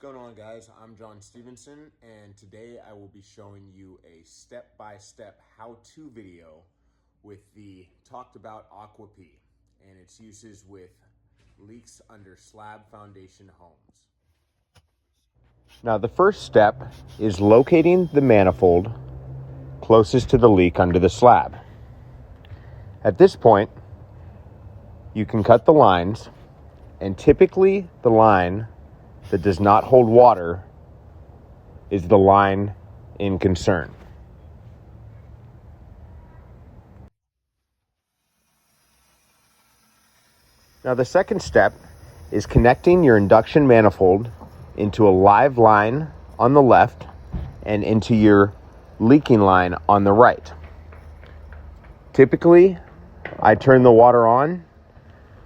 going on, guys? I'm John Stevenson, and today I will be showing you a step-by-step how-to video with the talked about AquaPea and its uses with leaks under slab foundation homes. Now, the first step is locating the manifold closest to the leak under the slab. At this point, you can cut the lines, and typically the line that does not hold water is the line in concern. Now, the second step is connecting your induction manifold into a live line on the left and into your leaking line on the right. Typically, I turn the water on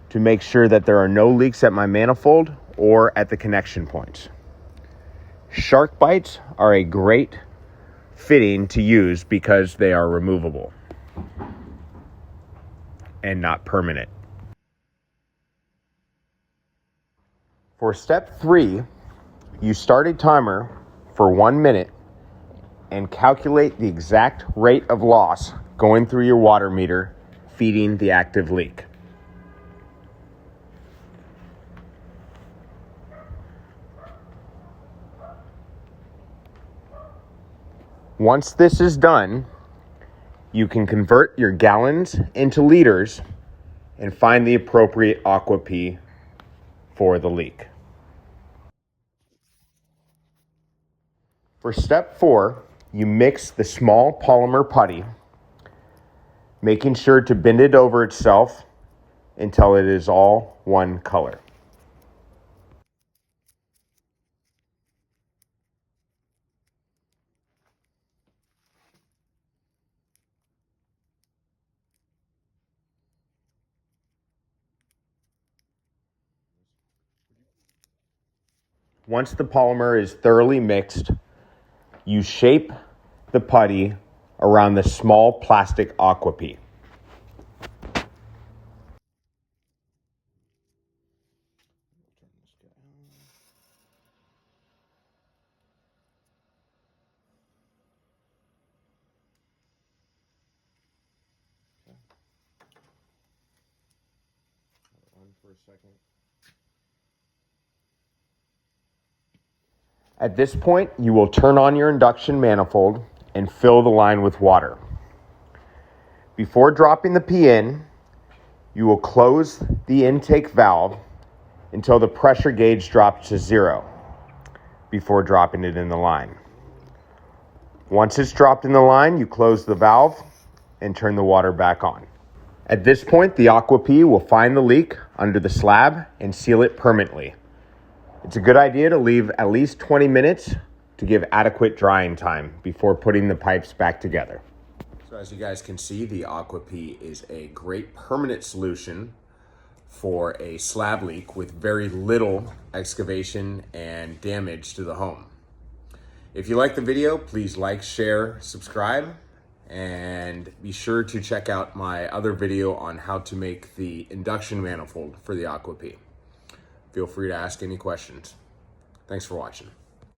to make sure that there are no leaks at my manifold or at the connection points. Shark bites are a great fitting to use because they are removable and not permanent. For step 3, you start a timer for 1 minute and calculate the exact rate of loss going through your water meter feeding the active leak. Once this is done, you can convert your gallons into liters and find the appropriate AquaPea for the leak. For step 4, you mix the small polymer putty, making sure to bend it over itself until it is all one color. Once the polymer is thoroughly mixed, you shape the putty around the small plastic AquaPea. At this point, you will turn on your induction manifold and fill the line with water. Before dropping the pea in, you will close the intake valve until the pressure gauge drops to 0 before dropping it in the line. Once it's dropped in the line, you close the valve and turn the water back on. At this point, the AquaPea will find the leak under the slab and seal it permanently. It's a good idea to leave at least 20 minutes to give adequate drying time before putting the pipes back together. So as you guys can see, the AquaPea is a great permanent solution for a slab leak with very little excavation and damage to the home. If you like the video, please like, share, subscribe, and be sure to check out my other video on how to make the induction manifold for the AquaPea. Feel free to ask any questions. Thanks for watching.